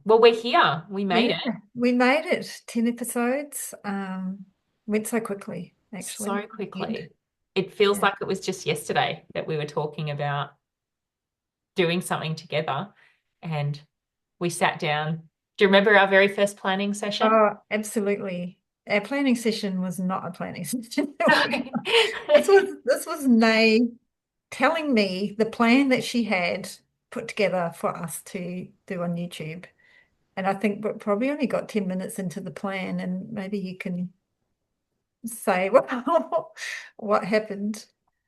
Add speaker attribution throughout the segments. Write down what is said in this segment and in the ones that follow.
Speaker 1: Well, we're here. We made
Speaker 2: Yeah,
Speaker 1: it
Speaker 2: we made it. 10 episodes. Went so quickly, actually.
Speaker 1: so
Speaker 2: And
Speaker 1: quickly. It feels
Speaker 2: yeah.
Speaker 1: like it was just yesterday that we were talking about doing something together and we sat down. Do you remember our very first planning session?
Speaker 2: Oh, absolutely. Our planning session was not a planning session.
Speaker 1: Sorry.
Speaker 2: This was Nay telling me the plan that she had put together for us to do on YouTube. And I think we probably only got 10 minutes into the plan, and maybe you can say what happened.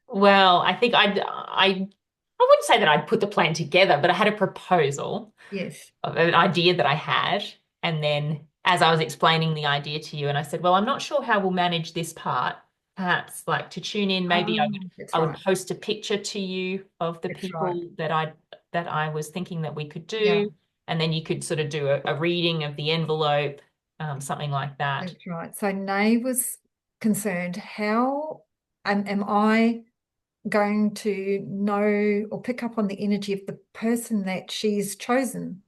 Speaker 1: Well, I think I wouldn't say that I'd put the plan together, but I had a proposal
Speaker 2: Yes.
Speaker 1: of an idea that I had. And then as I was explaining the idea to you, and I said, well, I'm not sure how we'll manage this part. Perhaps like to tune in, maybe
Speaker 2: That's
Speaker 1: I would
Speaker 2: right.
Speaker 1: post a picture to you of the
Speaker 2: That's right.
Speaker 1: people that I was thinking that we could
Speaker 2: Yeah,
Speaker 1: do. And then you could sort of do a reading of the envelope, something like that.
Speaker 2: that's right. So Nay was concerned, how am I going to know or pick up on the energy of the person that she's chosen?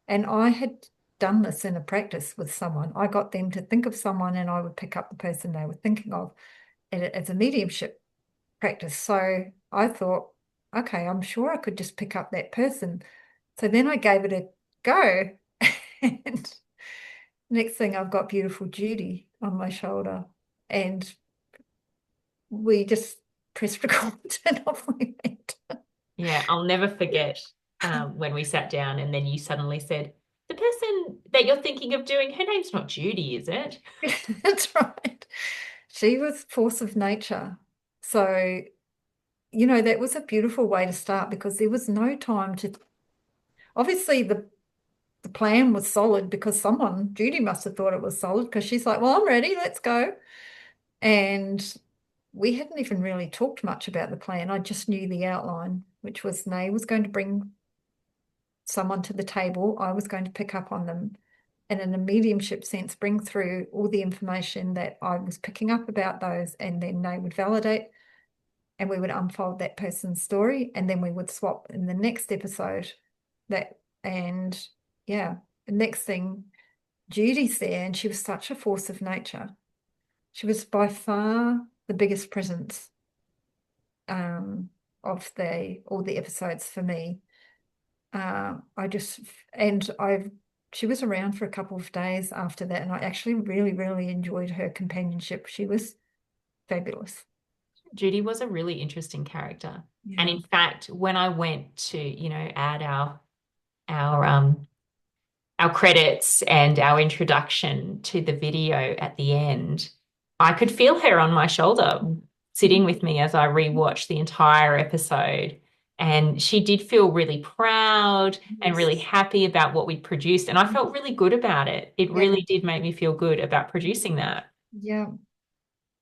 Speaker 2: And I had done this in a practice with someone. I got them to think of someone and I would pick up the person they were thinking of as a mediumship practice. So I thought, okay, I'm sure I could just pick up that person. So then I gave it a go. And next thing I've got beautiful Judy on my shoulder. And we just pressed record and off we went.
Speaker 1: Yeah, I'll never forget when we sat down and then you suddenly said, the person that you're thinking of doing, her name's not Judy, is it?
Speaker 2: That's right. She was force of nature. So, that was a beautiful way to start because there was no time to, obviously the plan was solid because Judy must have thought it was solid because she's like, well, I'm ready, let's go. And we hadn't even really talked much about the plan. I just knew the outline, which was Nay was going to bring someone to the table. I was going to pick up on them and in a mediumship sense, bring through all the information that I was picking up about those, and then they would validate and we would unfold that person's story, and then we would swap in the next episode that and yeah, the next thing Judy's there and she was such a force of nature. She was by far the biggest presence um of the all the episodes for me. I just and I've she was around for a couple of days after that, and I actually really, really enjoyed her companionship. She was fabulous.
Speaker 1: Judy was a really interesting character. And
Speaker 2: Yeah.
Speaker 1: in fact, when I went to, add our our credits and our introduction to the video at the end, I could feel her on my shoulder sitting with me as I rewatched the entire episode. And she did feel really proud and really
Speaker 2: Yes.
Speaker 1: happy about what we'd produced. And I felt really good about it. It
Speaker 2: Yeah.
Speaker 1: really did make me feel good about producing that.
Speaker 2: Yeah.
Speaker 1: I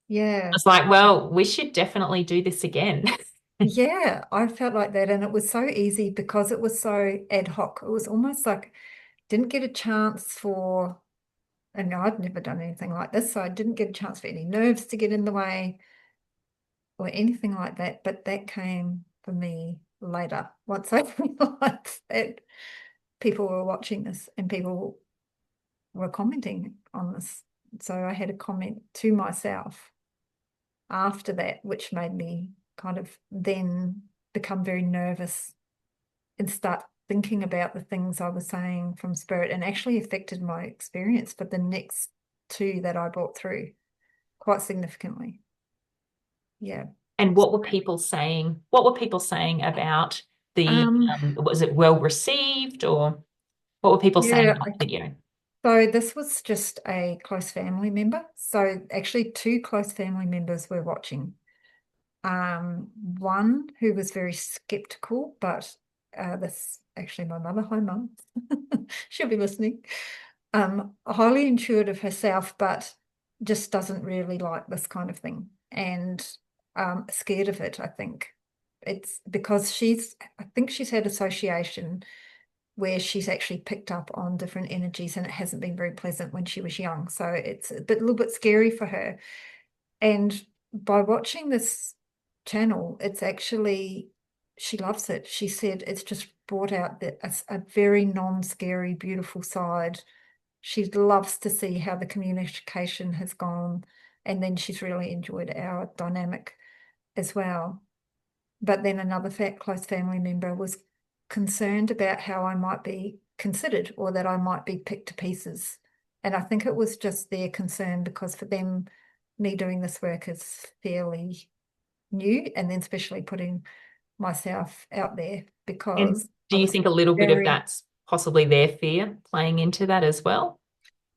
Speaker 2: Yeah.
Speaker 1: was like, well, we should definitely do this again.
Speaker 2: Yeah. I felt like that. And it was so easy because it was so ad hoc. It was almost like didn't get a chance for, and I'd never done anything like this, so I didn't get a chance for any nerves to get in the way or anything like that. But that came for me later once I realized that people were watching this and people were commenting on this. So I had a comment to myself after that, which made me kind of then become very nervous and start thinking about the things I was saying from spirit, and actually affected my experience for the next two that I brought through quite significantly. Yeah.
Speaker 1: And what were people saying? What were people saying about
Speaker 2: Um,
Speaker 1: was it well received or what were people saying
Speaker 2: yeah,
Speaker 1: about the video?
Speaker 2: so this was just a close family member. So actually two close family members were watching. One who was very skeptical, but that's actually my mother. Hi, mum. She'll be listening. Highly intuitive herself, but just doesn't really like this kind of thing and scared of it, I think. It's because I think she's had association where she's actually picked up on different energies and it hasn't been very pleasant when she was young. So it's a little bit scary for her. And by watching this channel, it's actually, she loves it. She said it's just brought out a very non-scary, beautiful side. She loves to see how the communication has gone, and then she's really enjoyed our dynamic as well. But then another close family member was concerned about how I might be considered or that I might be picked to pieces. And I think it was just their concern because for them, me doing this work is fairly new, and then especially putting myself out there
Speaker 1: And
Speaker 2: because
Speaker 1: do
Speaker 2: I
Speaker 1: you
Speaker 2: was
Speaker 1: think a little bit of
Speaker 2: very
Speaker 1: that's possibly their fear playing into that as well?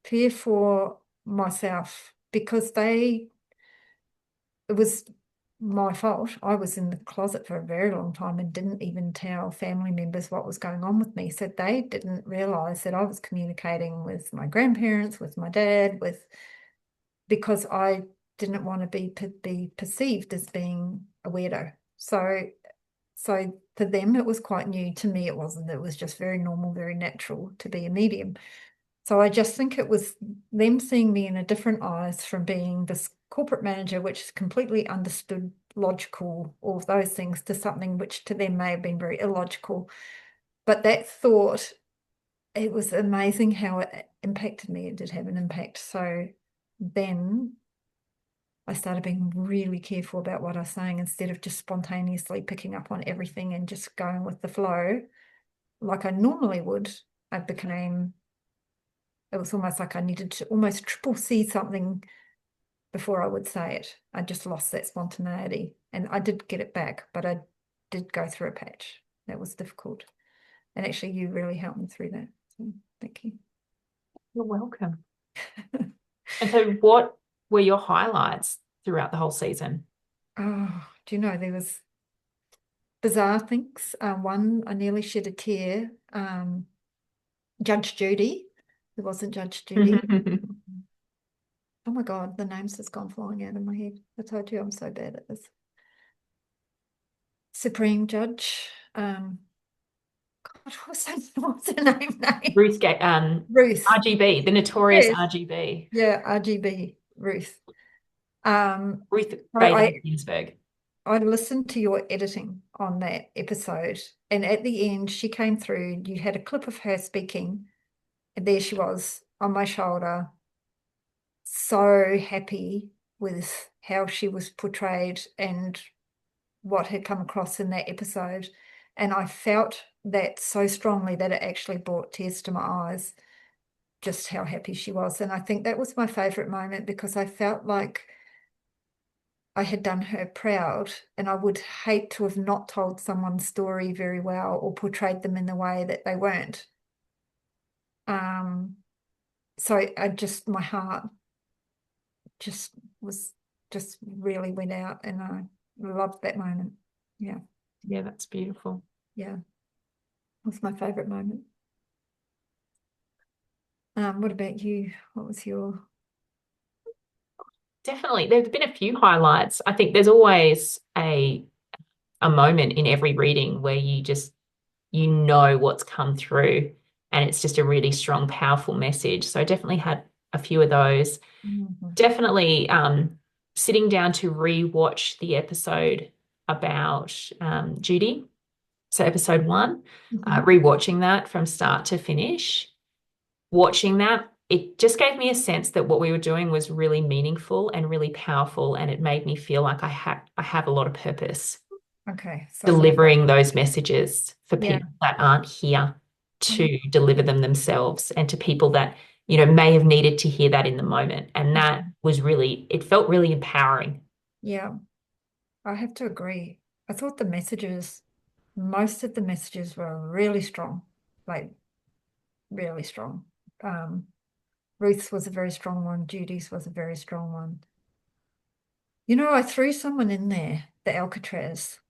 Speaker 2: fear for myself because it was my fault. I was in the closet for a very long time and didn't even tell family members what was going on with me. So they didn't realize that I was communicating with my grandparents, with my dad, because I didn't want to be perceived as being a weirdo. So for them, it was quite new. To me, it wasn't. It was just very normal, very natural to be a medium. So I just think it was them seeing me in a different eyes from being this corporate manager, which is completely understood, logical, all of those things, to something which to them may have been very illogical. But that thought, it was amazing how it impacted me. It did have an impact. So then I started being really careful about what I was saying instead of just spontaneously picking up on everything and just going with the flow like I normally would. It was almost like I needed to almost triple see something before I would say it. I just lost that spontaneity, and I did get it back, but I did go through a patch. That was difficult. And actually, you really helped me through that. So thank you.
Speaker 1: You're welcome. And so what were your highlights throughout the whole season?
Speaker 2: Oh, do you know, there was bizarre things. One, I nearly shed a tear. Judge Judy. It wasn't Judge Judy. Oh my God, the name's just gone flying out of my head. I told you I'm so bad at this. Supreme Judge. God, what's her name? Ruth.
Speaker 1: RGB, the notorious
Speaker 2: Yes.
Speaker 1: RGB.
Speaker 2: Yeah, RGB, Ruth.
Speaker 1: Ruth
Speaker 2: So
Speaker 1: Bader Ginsburg.
Speaker 2: I listened to your editing on that episode, and at the end, she came through. You had a clip of her speaking, and there she was on my shoulder, so happy with how she was portrayed and what had come across in that episode. And I felt that so strongly that it actually brought tears to my eyes, just how happy she was. And I think that was my favorite moment because I felt like I had done her proud, and I would hate to have not told someone's story very well or portrayed them in the way that they weren't. So my heart just was just really went out, and I loved that moment. Yeah.
Speaker 1: Yeah, that's beautiful.
Speaker 2: Yeah. It was my favorite moment. What about you? What was your...
Speaker 1: Definitely. There's been a few highlights. I think there's always a moment in every reading where you know what's come through, and it's just a really strong, powerful message. So I definitely had a few of those. Definitely sitting down to re-watch the episode about Judy. So episode 1, re-watching that from start to finish, watching that, it just gave me a sense that what we were doing was really meaningful and really powerful, and it made me feel like I have a lot of purpose.
Speaker 2: Okay. So
Speaker 1: delivering those messages for
Speaker 2: yeah.
Speaker 1: people that aren't here to deliver them themselves, and to people that, may have needed to hear that in the moment. And that was it felt really empowering.
Speaker 2: Yeah, I have to agree. I thought most of the messages were really strong, like really strong. Ruth's was a very strong one. Judy's was a very strong one. I threw someone in there, the Alcatraz.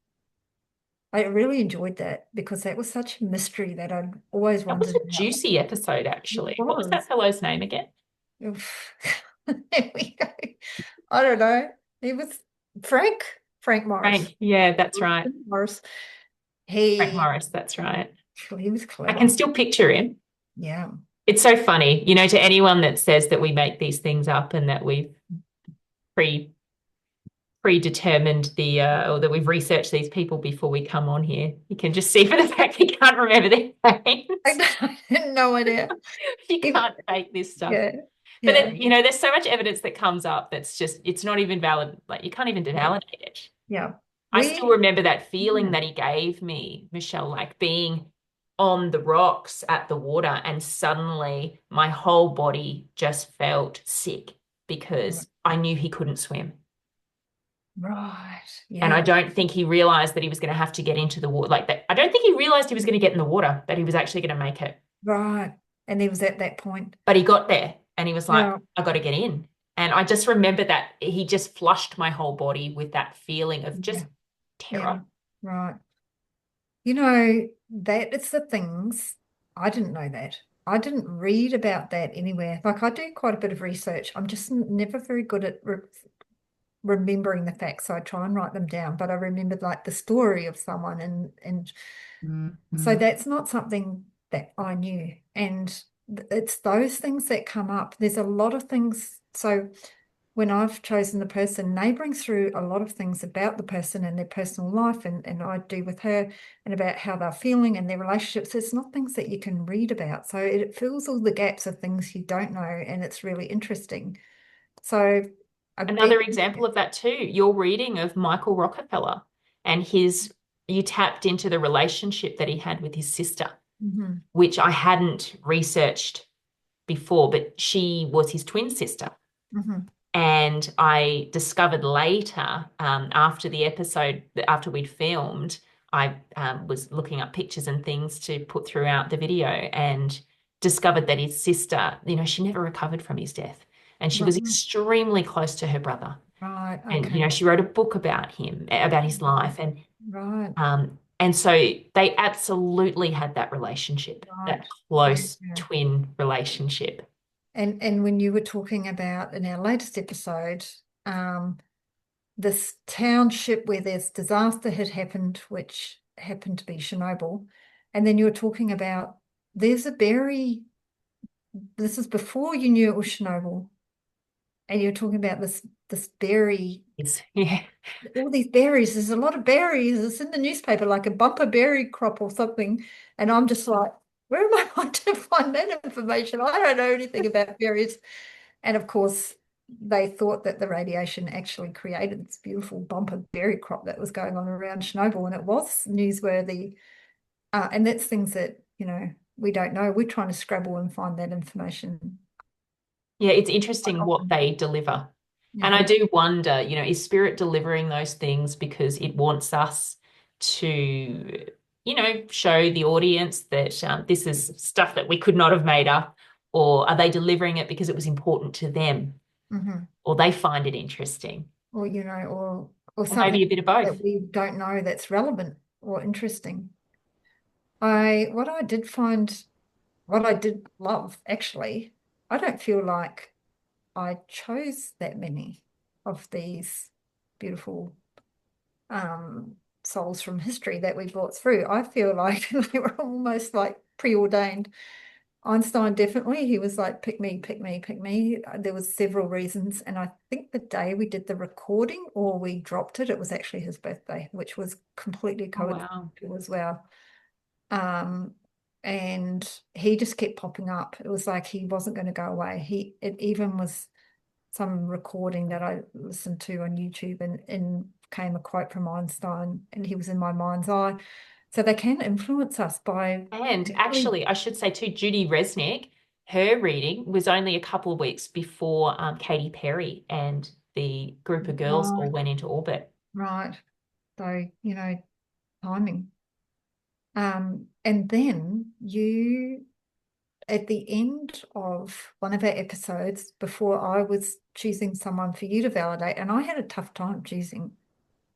Speaker 2: I really enjoyed that because that was such a mystery that I'd always
Speaker 1: That was
Speaker 2: wondered
Speaker 1: a
Speaker 2: about.
Speaker 1: juicy episode, actually.
Speaker 2: It
Speaker 1: What was that fellow's name again?
Speaker 2: Oof. There we go. I don't know. He was Frank Morris.
Speaker 1: Frank. Yeah, that's right.
Speaker 2: Morris.
Speaker 1: Frank
Speaker 2: He
Speaker 1: Morris, that's right.
Speaker 2: was
Speaker 1: I can
Speaker 2: clever.
Speaker 1: still picture him.
Speaker 2: Yeah.
Speaker 1: It's so funny, to anyone that says that we make these things up and that we've pre predetermined or that we've researched these people before we come on here. You can just see for the fact we can't remember their names.
Speaker 2: I had no idea.
Speaker 1: You
Speaker 2: Even,
Speaker 1: can't fake this stuff.
Speaker 2: yeah,
Speaker 1: But
Speaker 2: yeah,
Speaker 1: then, you know, there's so much evidence that comes up that's just, it's not even valid. Like you can't even
Speaker 2: yeah,
Speaker 1: validate it.
Speaker 2: yeah.
Speaker 1: I still
Speaker 2: We,
Speaker 1: remember that feeling
Speaker 2: yeah,
Speaker 1: that he gave me, Michelle, like being on the rocks at the water, and suddenly my whole body just felt sick
Speaker 2: right,
Speaker 1: because I knew he couldn't swim.
Speaker 2: right,
Speaker 1: And I
Speaker 2: yeah,
Speaker 1: don't think he realized that he was going to have to get into the water like that. I don't think he realized he was going to get in the water, that he was actually going to make it.
Speaker 2: right. And he was at that point.
Speaker 1: But he got there and he was like,
Speaker 2: Yeah,
Speaker 1: I got to get in. And I just remember that he just flushed my whole body with that feeling of
Speaker 2: yeah,
Speaker 1: just
Speaker 2: yeah,
Speaker 1: terror.
Speaker 2: right. You know, that it's the things I didn't know that. I didn't read about that anywhere. Like I do quite a bit of research. I'm just never very good at remembering the facts. So I try and write them down, but I remembered like the story of someone and so
Speaker 1: Mhm.
Speaker 2: that's not something that I knew. And it's those things that come up. There's a lot of things. So when I've chosen the person, they bring through a lot of things about the person and their personal life, and I do with her, and about how they're feeling and their relationships. It's not things that you can read about. So it fills all the gaps of things you don't know, and it's really interesting. So I bet,
Speaker 1: Another example of that too, your reading of Michael Rockefeller and you tapped into the relationship that he had with his sister,
Speaker 2: mhm,
Speaker 1: which I hadn't researched before, but she was his twin sister.
Speaker 2: mhm,
Speaker 1: And I discovered later, after the episode, after we'd filmed, I was looking up pictures and things to put throughout the video and discovered that his sister, you know, she never recovered from his death. And she was
Speaker 2: right,
Speaker 1: extremely close to her brother.
Speaker 2: right,
Speaker 1: And, you
Speaker 2: okay,
Speaker 1: know, she wrote a book about him, about his life.
Speaker 2: right,
Speaker 1: And so they absolutely had that relationship, that
Speaker 2: right. Yeah,
Speaker 1: close
Speaker 2: yeah.
Speaker 1: twin relationship.
Speaker 2: And when you were talking about in our latest episode, um, this township where this disaster had happened, which happened to be Chernobyl, and then you were talking about there's a berry. This is before you knew it was Chernobyl, and you were talking about this berry,
Speaker 1: It's, yeah.
Speaker 2: all these berries. There's a lot of berries. It's in the newspaper, like a bumper berry crop or something. And I'm just like, where am I going to find that information? I don't know anything about berries. And of course, they thought that the radiation actually created this beautiful bumper berry crop that was going on around Chernobyl, and it was newsworthy. And that's things that, we don't know. We're trying to scrabble and find that information
Speaker 1: Yeah, it's
Speaker 2: quite
Speaker 1: interesting what
Speaker 2: often.
Speaker 1: they deliver. And
Speaker 2: Yeah.
Speaker 1: I do wonder, you know, is spirit delivering those things because it wants us to, you know, show the audience that this is stuff that we could not have made up? Or are they delivering it because it was important to them?
Speaker 2: Hmm.
Speaker 1: Or they find it interesting?
Speaker 2: Or, or
Speaker 1: Or
Speaker 2: something
Speaker 1: maybe a bit of both?
Speaker 2: that we don't know that's relevant or interesting. What I did love, actually, I don't feel like I chose that many of these beautiful souls from history that we brought through. I feel like they were almost like preordained. Einstein, definitely, he was like, pick me, pick me, pick me. There was several reasons. And I think the day we did the recording or we dropped it, it was actually his birthday, which was completely
Speaker 1: Oh, wow.
Speaker 2: coincidental as well. Um, and he just kept popping up. It was like he wasn't going to go away. It even was some recording that I listened to on YouTube, and came a quote from Einstein, and he was in my mind's eye. So they can influence us by
Speaker 1: And
Speaker 2: actually,
Speaker 1: actually, I should say too, Judy Resnick, her reading was only a couple of weeks before Katy Perry and the group of girls all
Speaker 2: right,
Speaker 1: went into orbit.
Speaker 2: right. So, timing. And then at the end of one of our episodes, before I was choosing someone for you to validate, and I had a tough time choosing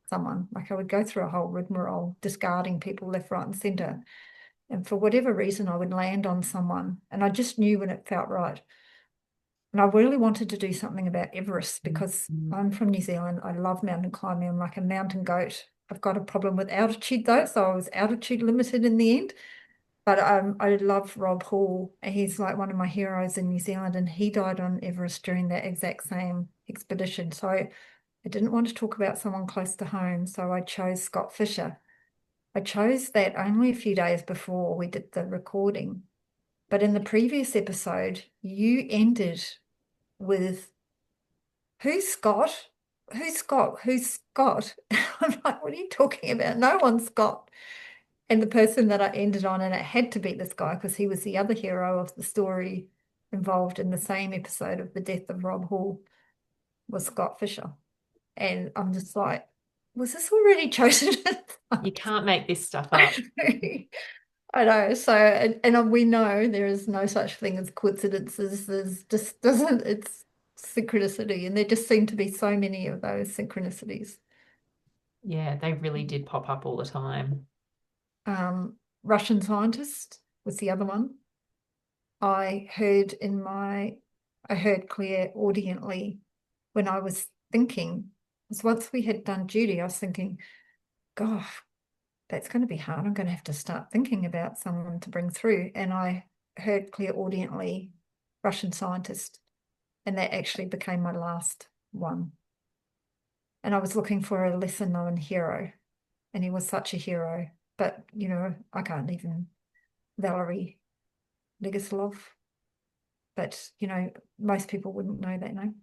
Speaker 2: someone. Like I would go through a whole rigmarole, discarding people left, right, and centre. And for whatever reason, I would land on someone, and I just knew when it felt right. And I really wanted to do something about Everest because
Speaker 1: Mhm.
Speaker 2: I'm from New Zealand. I love mountain climbing. I'm like a mountain goat. I've got a problem with altitude though, so I was altitude limited in the end. But I love Rob Hall. He's like one of my heroes in New Zealand, and he died on Everest during that exact same expedition. So I I didn't want to talk about someone close to home, so I chose Scott Fisher. I chose that only a few days before we did the recording. But in the previous episode, you ended with, who's Scott? Who's Scott? Who's Scott? I'm like, what are you talking about? No one's Scott. And the person that I ended on, and it had to be this guy because he was the other hero of the story involved in the same episode of the death of Rob Hall, was Scott Fisher. And I'm just like, was this already chosen?
Speaker 1: You can't make this stuff up.
Speaker 2: I know. So, and we know there is no such thing as coincidences. There's just doesn't, it's synchronicity. And there just seem to be so many of those synchronicities.
Speaker 1: Yeah, they really did pop up all the time.
Speaker 2: Russian scientist was the other one. I heard clairaudiently when I was thinking, because once we had done Judy, I was thinking, gosh, that's going to be hard. I'm going to have to start thinking about someone to bring through. And I heard clairaudiently Russian scientist, and that actually became my last one. And I was looking for a lesser known hero, and he was such a hero. But, I can't even, Valerie 𝓜𝓪𝓻𝓂. But, most people wouldn't know that name.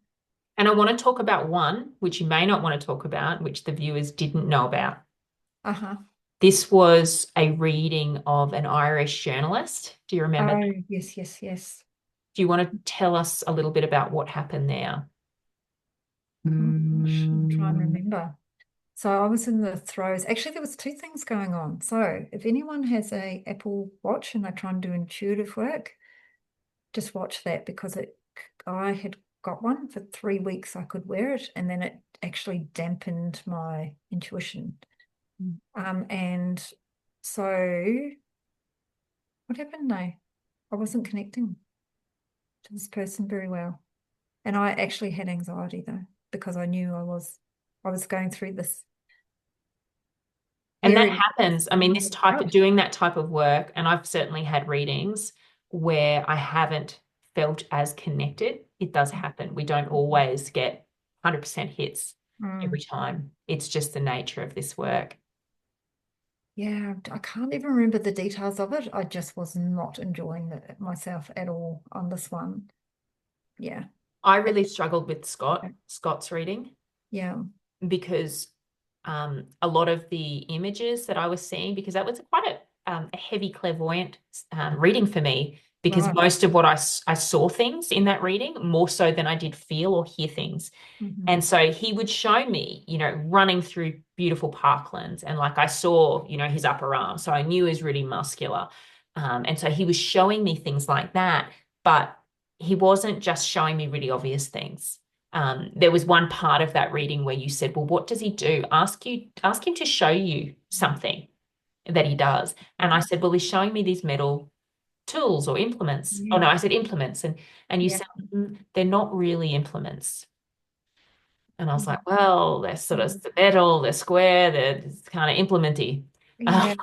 Speaker 1: And I want to talk about one, which you may not want to talk about, which the viewers didn't know about.
Speaker 2: Uh-huh.
Speaker 1: This was a reading of an Irish journalist. Do you remember that?
Speaker 2: Oh, yes, yes, yes.
Speaker 1: Do you want to tell us a little bit about what happened there?
Speaker 2: Oh, gosh, I'm trying to remember. So I was in the throes. Actually, there was two things going on. So if anyone has a Apple Watch and they're trying to do intuitive work, just watch that because I had got one for 3 weeks. I could wear it, and then it actually dampened my intuition. And so what happened? No, I wasn't connecting to this person very well. And I actually had anxiety though, because I knew I was going through this
Speaker 1: And that
Speaker 2: period.
Speaker 1: happens. I mean, this type of doing that type of work, and I've certainly had readings where I haven't felt as connected. It does happen. We don't always get 100% hits every time. It's just the nature of this work.
Speaker 2: Yeah, I can't even remember the details of it. I just was not enjoying myself at all on this one. Yeah.
Speaker 1: I really struggled with Scott's reading.
Speaker 2: Yeah.
Speaker 1: Because a lot of the images that I was seeing, because that was quite a heavy clairvoyant reading for me, because most of what I saw things in that reading more so than I did feel or hear things. And so he would show me, running through beautiful parklands, and like I saw, his upper arm. So I knew he was really muscular. And so he was showing me things like that, but he wasn't just showing me really obvious things. There was one part of that reading where you said, well, what does he do? Ask him to show you something that he does. And I said, well, he's showing me these metal tools or implements. Oh no, I said implements. And you said, they're not really implements. And I was like, well, they're sort of metal, they're square, they're kind of implementy.
Speaker 2: Yeah.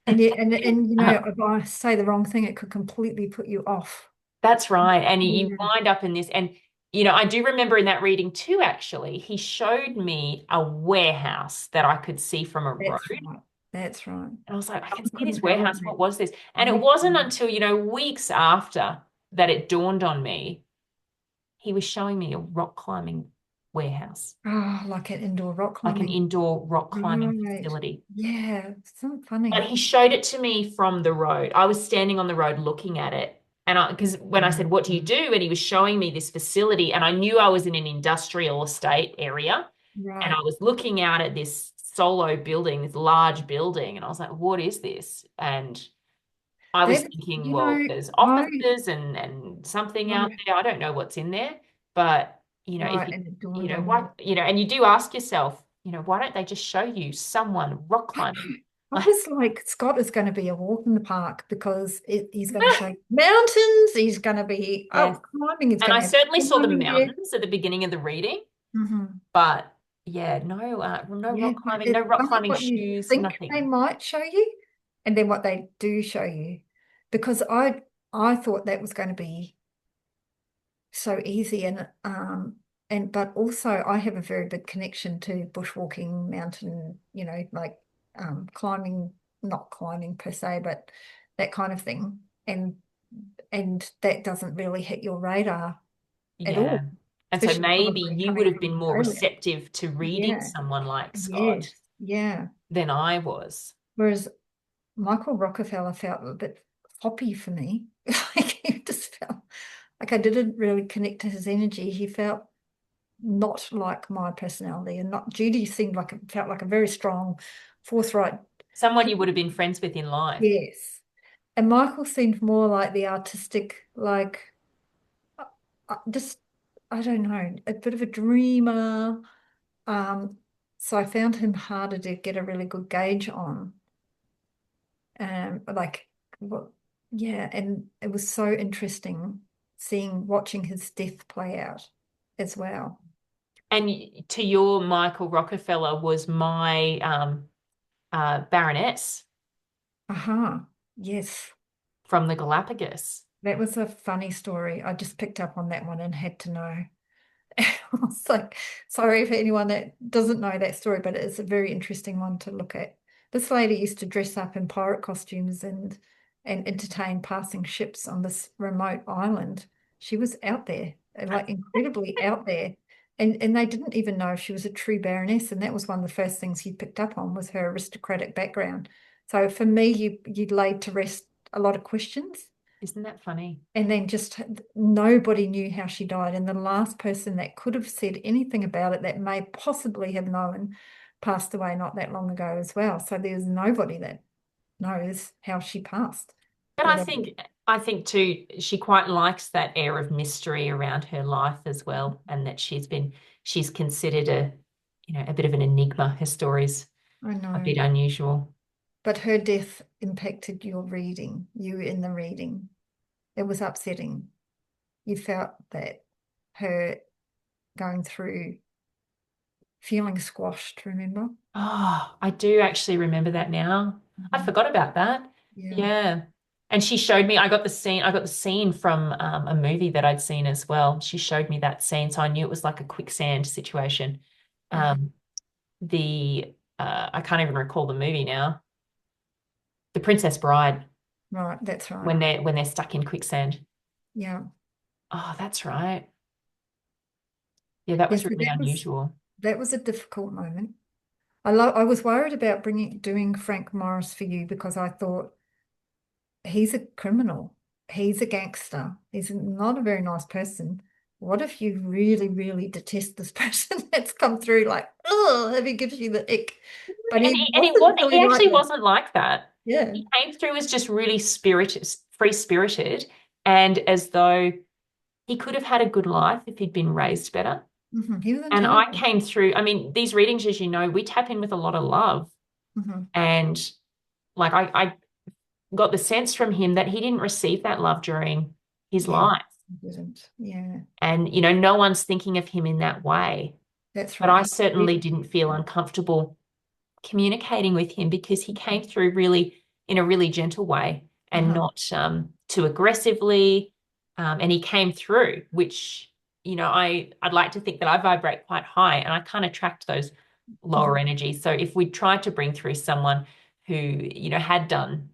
Speaker 2: And if I say the wrong thing, it could completely put you off.
Speaker 1: That's right. And you wind up in this. And, I do remember in that reading too, actually, he showed me a warehouse that I could see from a road.
Speaker 2: Right. That's right.
Speaker 1: And I was like, I can see this warehouse. What was this? And it wasn't until, weeks after that it dawned on me, he was showing me a rock climbing warehouse.
Speaker 2: Oh, like an indoor rock climbing.
Speaker 1: Like an indoor rock climbing facility.
Speaker 2: Yeah, so funny.
Speaker 1: But he showed it to me from the road. I was standing on the road looking at it. And because when I said, what do you do? And he was showing me this facility, and I knew I was in an industrial estate area.
Speaker 2: Right.
Speaker 1: And I was looking out at this solo building, this large building. And I was like, what is this? And I was thinking, well, there's offices and something out there. I don't know what's in there. But, and you do ask yourself, why don't they just show you someone rock climbing?
Speaker 2: I was like, Scott is going to be a walk in the park because he's going to show mountains. He's going to be climbing.
Speaker 1: And I certainly saw the mountains at the beginning of the reading, but no rock climbing, no rock climbing shoes, nothing.
Speaker 2: They might show you, and then what they do show you, because I thought that was going to be so easy, and but also I have a very big connection to bushwalking, mountain, like climbing, not climbing per se, but that kind of thing. And that doesn't really hit your radar at all,
Speaker 1: Yeah. And so
Speaker 2: especially
Speaker 1: maybe
Speaker 2: probably
Speaker 1: you would
Speaker 2: coming
Speaker 1: have
Speaker 2: from
Speaker 1: been more
Speaker 2: Australia.
Speaker 1: receptive to reading
Speaker 2: Yeah.
Speaker 1: someone like Scott
Speaker 2: Yes. Yeah.
Speaker 1: than I was.
Speaker 2: Whereas Michael Rockefeller felt a bit hoppy for me. Like he just felt like I didn't really connect to his energy. He felt not like my personality, and not Judy seemed like it felt like a very strong, forthright.
Speaker 1: Someone you would have been friends with in life.
Speaker 2: Yes. And Michael seemed more like the artistic, like just I don't know, a bit of a dreamer. Um, so I found him harder to get a really good gauge on. Like what yeah, and it was so interesting watching his death play out as well.
Speaker 1: And to your Michael Rockefeller was my Baroness
Speaker 2: Aha. Yes.
Speaker 1: from the Galapagos.
Speaker 2: That was a funny story. I just picked up on that one and had to know. I was like, sorry for anyone that doesn't know that story, but it's a very interesting one to look at. This lady used to dress up in pirate costumes and entertain passing ships on this remote island. She was out there, like incredibly out there. And they didn't even know if she was a true baroness. And that was one of the first things he picked up on was her aristocratic background. So for me, you laid to rest a lot of questions.
Speaker 1: Isn't that funny?
Speaker 2: And then just nobody knew how she died. And the last person that could have said anything about it that may possibly have known passed away not that long ago as well. So there's nobody that knows how she passed.
Speaker 1: But
Speaker 2: Whether
Speaker 1: I think too, she quite likes that air of mystery around her life as well, and that she's considered a bit of an enigma. Her story's
Speaker 2: I
Speaker 1: a bit
Speaker 2: know,
Speaker 1: unusual.
Speaker 2: but her death impacted your reading, you in the reading. It was upsetting. You felt that her going through feeling squashed, remember?
Speaker 1: Oh, I do actually remember that now. I
Speaker 2: Mhm.
Speaker 1: forgot about that.
Speaker 2: Yeah.
Speaker 1: Yeah. And she showed me, I got the scene from a movie that I'd seen as well. She showed me that scene, so I knew it was like a quicksand situation.
Speaker 2: Uh-huh.
Speaker 1: Um, I can't even recall the movie now. The Princess Bride,
Speaker 2: Right, that's right.
Speaker 1: when they're stuck in quicksand.
Speaker 2: Yeah.
Speaker 1: Oh, that's right. Yeah, that
Speaker 2: Yes,
Speaker 1: was
Speaker 2: so
Speaker 1: really unusual.
Speaker 2: that was a difficult moment. I was worried about doing Frank Morris for you because I thought he's a criminal. He's a gangster. He's not a very nice person. What if you really, really detest this person that's come through like, oh, if he gives you the ick. But
Speaker 1: And
Speaker 2: he
Speaker 1: he and he
Speaker 2: wasn't
Speaker 1: was
Speaker 2: really
Speaker 1: he
Speaker 2: like
Speaker 1: actually
Speaker 2: that.
Speaker 1: wasn't like that.
Speaker 2: Yeah.
Speaker 1: He came through as just really spirited, free-spirited, and as though he could have had a good life if he'd been raised better.
Speaker 2: He was
Speaker 1: And I
Speaker 2: intelligent.
Speaker 1: came through, I mean, these readings, as you know, we tap in with a lot of love.
Speaker 2: Hmm.
Speaker 1: And like I got the sense from him that he didn't receive that love during his
Speaker 2: Yeah,
Speaker 1: life.
Speaker 2: he didn't. Yeah,
Speaker 1: And, no one's thinking of him in that way.
Speaker 2: that's
Speaker 1: But I
Speaker 2: right.
Speaker 1: certainly
Speaker 2: Really.
Speaker 1: didn't feel uncomfortable communicating with him because he came through really in a really gentle way and
Speaker 2: Uh-huh.
Speaker 1: not too aggressively. And he came through, which, I'd like to think that I vibrate quite high and I can't attract those lower
Speaker 2: Mhm.
Speaker 1: energies. So if we tried to bring through someone who, had done,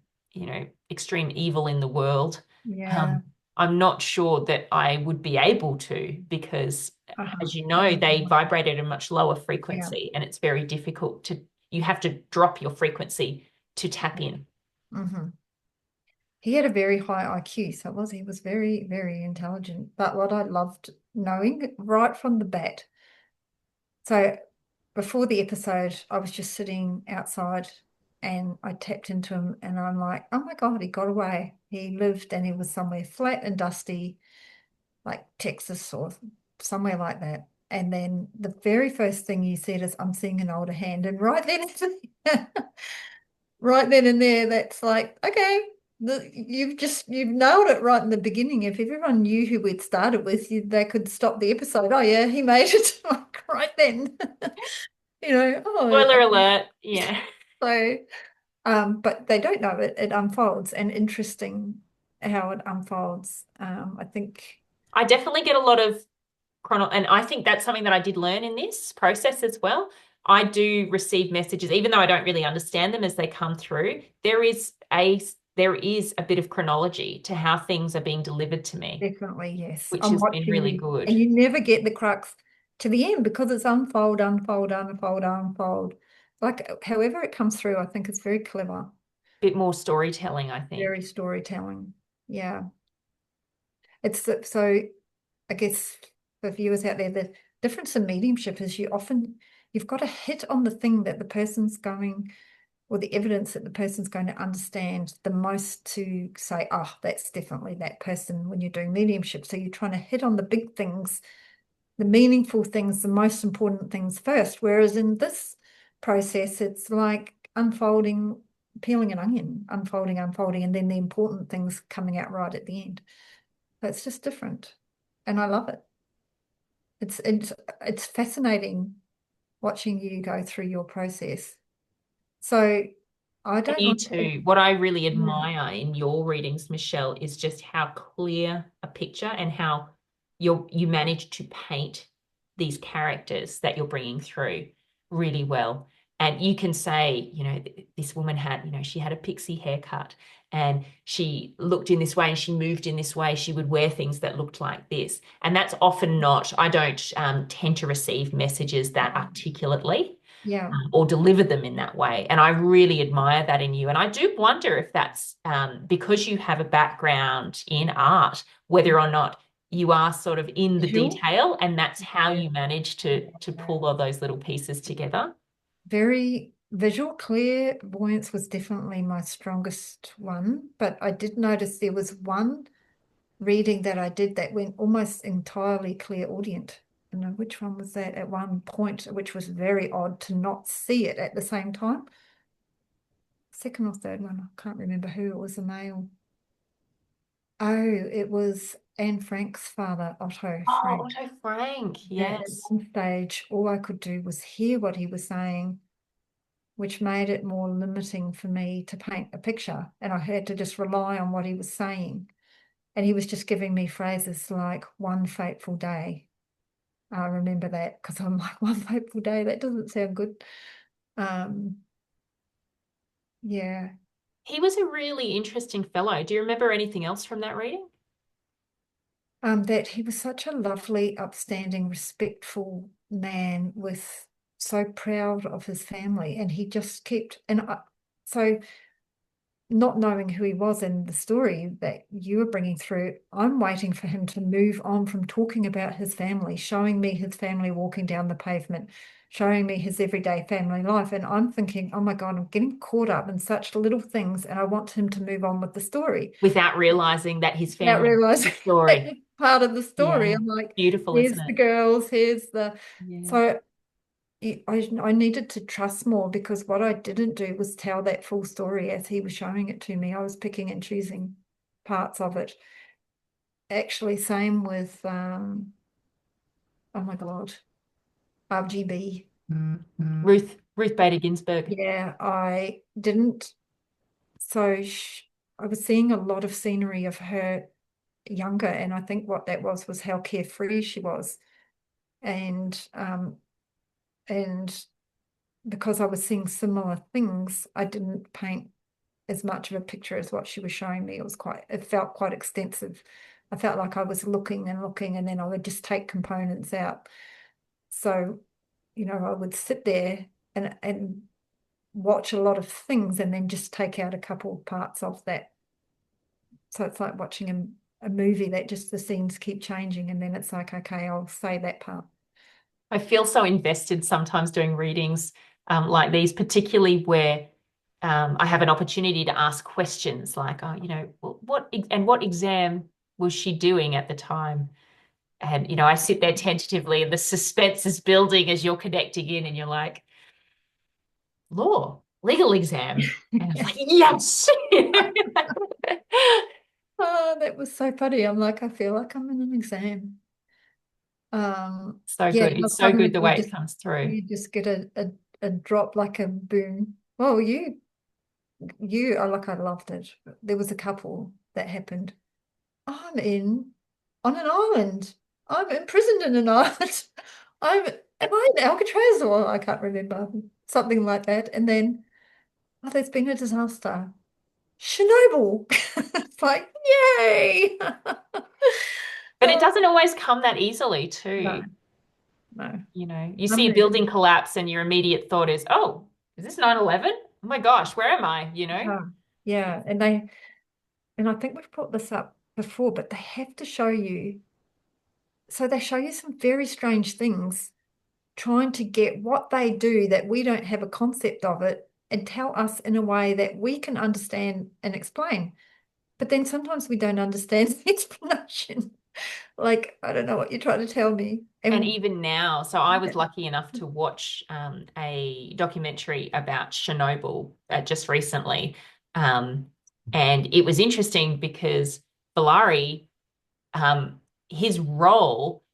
Speaker 1: extreme evil in the world,
Speaker 2: Yeah.
Speaker 1: um, I'm not sure that I would be able to because,
Speaker 2: Uh-huh.
Speaker 1: as you know, they vibrate at a much lower
Speaker 2: Yeah.
Speaker 1: frequency and it's very difficult you have to drop your frequency to tap in.
Speaker 2: Hmm. He had a very high IQ, so he was very, very intelligent. But what I loved knowing right from the bat, so before the episode, I was just sitting outside and I tapped into him and I'm like, oh my God, he got away. He lived and he was somewhere flat and dusty, like Texas or somewhere like that. And then the very first thing you said is, I'm seeing an older hand. And right then, right then and there, that's like, okay, you've nailed it right in the beginning. If everyone knew who we'd started with, they could stop the episode. Oh yeah, he made it like right then.
Speaker 1: Spoiler
Speaker 2: Oh,
Speaker 1: alert. Yeah.
Speaker 2: so but they don't know it. It unfolds and interesting how it unfolds. I think
Speaker 1: I definitely get a lot of and I think that's something that I did learn in this process as well. I do receive messages, even though I don't really understand them as they come through. There is a bit of chronology to how things are being delivered to me,
Speaker 2: Definitely, yes.
Speaker 1: which
Speaker 2: I'm
Speaker 1: has been
Speaker 2: watching
Speaker 1: really
Speaker 2: you,
Speaker 1: good.
Speaker 2: and you never get the crux to the end because it's unfold, unfold, unfold, unfold. Like, however it comes through, I think it's very clever,
Speaker 1: Bit more storytelling, I think.
Speaker 2: very storytelling. Yeah. So I guess for viewers out there, the difference in mediumship is you've got to hit on the thing that the person's going, or the evidence that the person's going to understand the most to say, oh, that's definitely that person when you're doing mediumship. So you're trying to hit on the big things, the meaningful things, the most important things first. Whereas in this process, it's like unfolding, peeling an onion, unfolding, unfolding, and then the important things coming out right at the end. So it's just different. And I love it. It's fascinating watching you go through your process. So I
Speaker 1: And
Speaker 2: don't
Speaker 1: you
Speaker 2: want to,
Speaker 1: too. What I really
Speaker 2: yeah,
Speaker 1: admire in your readings, Michelle, is just how clear a picture and how you manage to paint these characters that you're bringing through really well. And you can say, this woman had, she had a pixie haircut and she looked in this way and she moved in this way. She would wear things that looked like this. And that's often not, I don't tend to receive messages that articulately
Speaker 2: yeah,
Speaker 1: or deliver them in that way. And I really admire that in you. And I do wonder if that's because you have a background in art, whether or not you are sort of in the
Speaker 2: visual.
Speaker 1: detail and that's how
Speaker 2: Yeah.
Speaker 1: you manage to pull all those little pieces together.
Speaker 2: Very visual. Clairvoyance was definitely my strongest one, but I did notice there was one reading that I did that went almost entirely clairaudient. I don't know which one was that at one point, which was very odd to not see it at the same time. Second or third one, I can't remember who it was, a male. Oh, it was Anne Frank's father, Otto
Speaker 1: Oh,
Speaker 2: Frank.
Speaker 1: Otto Frank,
Speaker 2: That at
Speaker 1: yes.
Speaker 2: one stage, all I could do was hear what he was saying, which made it more limiting for me to paint a picture. And I had to just rely on what he was saying. And he was just giving me phrases like one fateful day. I remember that because I'm like, one fateful day, that doesn't sound good. Um, yeah.
Speaker 1: He was a really interesting fellow. Do you remember anything else from that reading?
Speaker 2: That he was such a lovely, upstanding, respectful man with so proud of his family. And he just kept, so not knowing who he was in the story that you were bringing through, I'm waiting for him to move on from talking about his family, showing me his family walking down the pavement, showing me his everyday family life. And I'm thinking, oh my God, I'm getting caught up in such little things and I want him to move on with the story
Speaker 1: Without realizing that his
Speaker 2: without
Speaker 1: family was
Speaker 2: realizing
Speaker 1: the story.
Speaker 2: it's part of the story.
Speaker 1: Yeah.
Speaker 2: I'm like,
Speaker 1: Beautiful, isn't
Speaker 2: here's the
Speaker 1: it?
Speaker 2: girls, here's the.
Speaker 1: Yeah.
Speaker 2: So I needed to trust more because what I didn't do was tell that full story as he was showing it to me. I was picking and choosing parts of it. Actually, same with oh my God, RGB.
Speaker 1: Ruth Bader Ginsburg.
Speaker 2: Yeah, I didn't. So I was seeing a lot of scenery of her younger, and I think what that was how carefree she was, and and because I was seeing similar things, I didn't paint as much of a picture as what she was showing me. It felt quite extensive. I felt like I was looking and looking, and then I would just take components out. So, I would sit there and watch a lot of things and then just take out a couple of parts of that. So it's like watching a movie that just the scenes keep changing, and then it's like, okay, I'll say that part.
Speaker 1: I feel so invested sometimes doing readings like these, particularly where I have an opportunity to ask questions like, oh, what exam was she doing at the time? And, I sit there tentatively and the suspense is building as you're connecting in and you're like, legal exam. And I'm like, yes.
Speaker 2: Oh, that was so funny. I'm like, I feel like I'm in an exam.
Speaker 1: So
Speaker 2: Yeah,
Speaker 1: good.
Speaker 2: how
Speaker 1: It's so good
Speaker 2: suddenly
Speaker 1: the
Speaker 2: you
Speaker 1: way it
Speaker 2: just
Speaker 1: comes through.
Speaker 2: you just get a drop like a boom. Well, I loved it. There was a couple that happened. I'm in on an island. I'm imprisoned in an island. Am I in Alcatraz or I can't remember, something like that. And then, oh, there's been a disaster. Chernobyl. It's like, yay.
Speaker 1: But it
Speaker 2: Oh,
Speaker 1: doesn't always come that easily
Speaker 2: no,
Speaker 1: too.
Speaker 2: no.
Speaker 1: You know, you see a
Speaker 2: Unreal.
Speaker 1: building collapse and your immediate thought is, oh, is this 9/11? Oh my gosh, where am I? You know?
Speaker 2: Yeah, yeah. And I think we've brought this up before, but they have to show you. So they show you some very strange things, trying to get what they do that we don't have a concept of it and tell us in a way that we can understand and explain. But then sometimes we don't understand the explanation. Like, I don't know what you're trying to tell me.
Speaker 1: And
Speaker 2: And
Speaker 1: even now, so I was lucky enough to watch a documentary about Chernobyl just recently. Um, and it was interesting because 𝓝𝓪𝓬, his role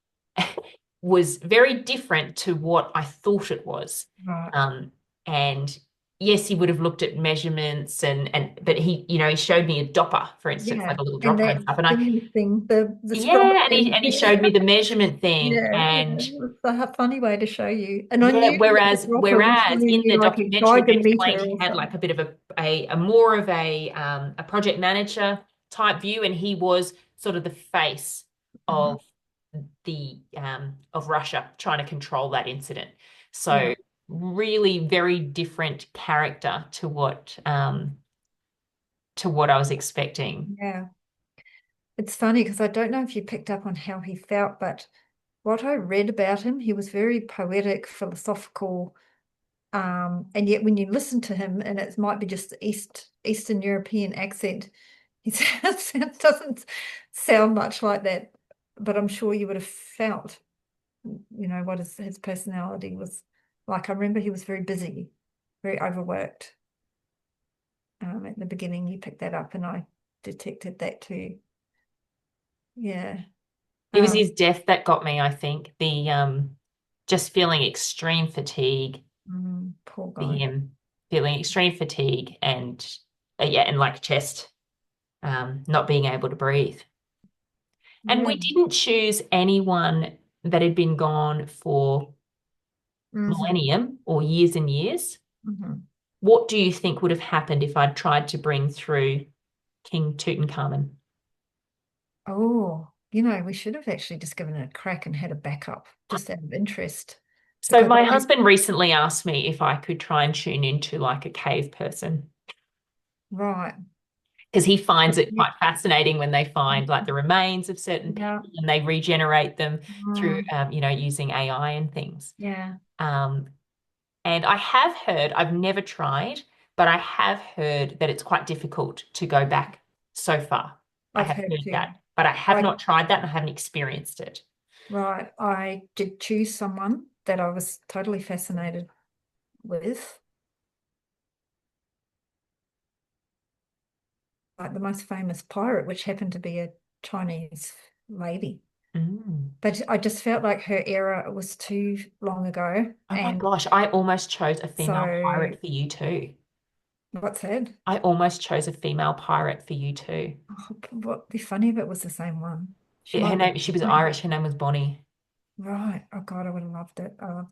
Speaker 1: was very different to what I thought it was.
Speaker 2: right,
Speaker 1: And yes, he would have looked at measurements and but he showed me a dopper, for instance,
Speaker 2: yeah.
Speaker 1: like a little
Speaker 2: And
Speaker 1: dropper and
Speaker 2: that
Speaker 1: stuff. And I
Speaker 2: thingy thing, the
Speaker 1: yeah, and
Speaker 2: scrolling
Speaker 1: he
Speaker 2: thing.
Speaker 1: showed me the measurement thing.
Speaker 2: Yeah, yeah,
Speaker 1: And
Speaker 2: it's a funny way to show you. And I
Speaker 1: yeah,
Speaker 2: knew that the
Speaker 1: whereas
Speaker 2: dropper was
Speaker 1: whereas
Speaker 2: showing
Speaker 1: in
Speaker 2: you
Speaker 1: the
Speaker 2: like a
Speaker 1: documentary they explained
Speaker 2: gigameter
Speaker 1: he
Speaker 2: or
Speaker 1: had like
Speaker 2: something.
Speaker 1: a bit of a more of a project manager type view, and he was sort of the face
Speaker 2: Mhm.
Speaker 1: of the of Russia trying to control that incident.
Speaker 2: Yeah,
Speaker 1: So really very different character to what I was expecting.
Speaker 2: yeah. It's funny because I don't know if you picked up on how he felt, but what I read about him, he was very poetic, philosophical, and yet when you listen to him, and it might be just the Eastern European accent, he doesn't sound much like that. But I'm sure you would have felt, what his personality was like. I remember he was very busy, very overworked. At the beginning, you picked that up, and I detected that too. Yeah.
Speaker 1: It was
Speaker 2: Um,
Speaker 1: his death that got me, I think. The just feeling extreme fatigue
Speaker 2: Poor
Speaker 1: for
Speaker 2: guy.
Speaker 1: him, feeling extreme fatigue and yeah, and like chest not being able to breathe. And
Speaker 2: Yeah.
Speaker 1: we didn't choose anyone that had been gone for
Speaker 2: Hmm.
Speaker 1: millennium or years and years.
Speaker 2: Hmm.
Speaker 1: What do you think would have happened if I'd tried to bring through King Tutankhamun?
Speaker 2: Oh, we should have actually just given it a crack and had a backup just out of interest
Speaker 1: So
Speaker 2: because
Speaker 1: my husband recently asked me if I could try and tune into like a cave person
Speaker 2: right.
Speaker 1: because he finds it
Speaker 2: Yeah.
Speaker 1: quite fascinating when they find like the remains of certain
Speaker 2: Yeah.
Speaker 1: people and they regenerate them through
Speaker 2: Mm,
Speaker 1: using AI and things.
Speaker 2: yeah.
Speaker 1: Um, and I have heard, I've never tried, but I have heard that it's quite difficult to go back so far. I
Speaker 2: I've
Speaker 1: have
Speaker 2: heard
Speaker 1: heard
Speaker 2: too.
Speaker 1: that, but I have
Speaker 2: I
Speaker 1: not tried that and I haven't experienced it.
Speaker 2: right. I did choose someone that I was totally fascinated with, like the most famous pirate, which happened to be a Chinese lady.
Speaker 1: Mm.
Speaker 2: But I just felt like her era was too long ago.
Speaker 1: Oh my
Speaker 2: And
Speaker 1: gosh, I almost chose a female
Speaker 2: so
Speaker 1: pirate for you too.
Speaker 2: what's that?
Speaker 1: I almost chose a female pirate for you too.
Speaker 2: Oh, what be funny if it was the same one. She
Speaker 1: Her
Speaker 2: might be
Speaker 1: name, she was
Speaker 2: different.
Speaker 1: Irish. Her name was Bonnie.
Speaker 2: Right. Oh God, I would have loved it. I loved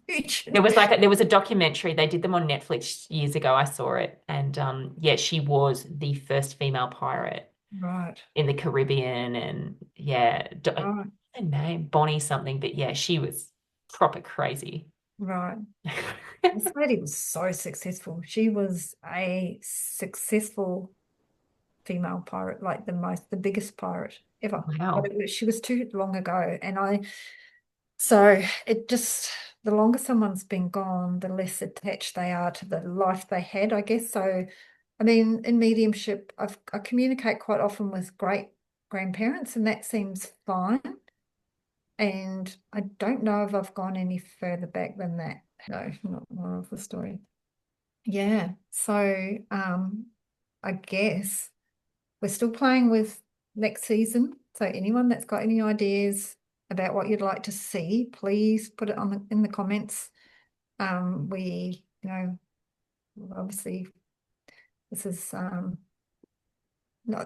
Speaker 2: it.
Speaker 1: There was a documentary. They did them on Netflix years ago. I saw it, and yeah, she was the first female pirate
Speaker 2: Right.
Speaker 1: in the Caribbean, and yeah,
Speaker 2: Right.
Speaker 1: her name Bonnie something, but yeah, she was proper crazy.
Speaker 2: Right. This lady was so successful. She was a successful female pirate, like the biggest pirate ever. But
Speaker 1: Wow.
Speaker 2: she was too long ago. So it just, the longer someone's been gone, the less attached they are to the life they had, I guess. So, I mean, in mediumship, I communicate quite often with great grandparents, and that seems fine. And I don't know if I've gone any further back than that. No, not more of the story. Yeah. So I guess we're still playing with next season. So anyone that's got any ideas about what you'd like to see, please put it in the comments. Obviously this is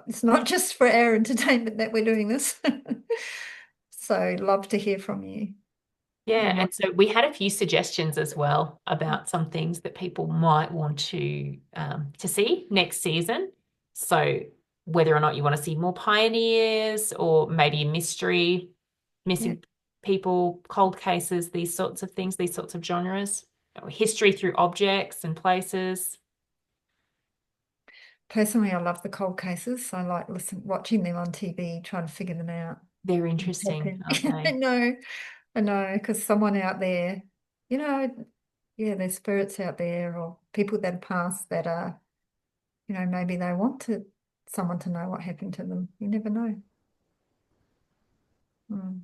Speaker 2: it's not just for our entertainment that we're doing this. So love to hear from you.
Speaker 1: Yeah,
Speaker 2: And what,
Speaker 1: and so we had a few suggestions as well about some things that people might want to see next season. So whether or not you want to see more pioneers or maybe a mystery,
Speaker 2: yeah,
Speaker 1: missing people, cold cases, these sorts of things, these sorts of genres, or history through objects and places.
Speaker 2: personally, I love the cold cases. I like watching them on TV, trying to figure them out.
Speaker 1: They're interesting, aren't
Speaker 2: I
Speaker 1: they?
Speaker 2: know, I know, because someone out there, you know, yeah, there's spirits out there or people that pass that are, maybe they want someone to know what happened to them. You never know. Mm.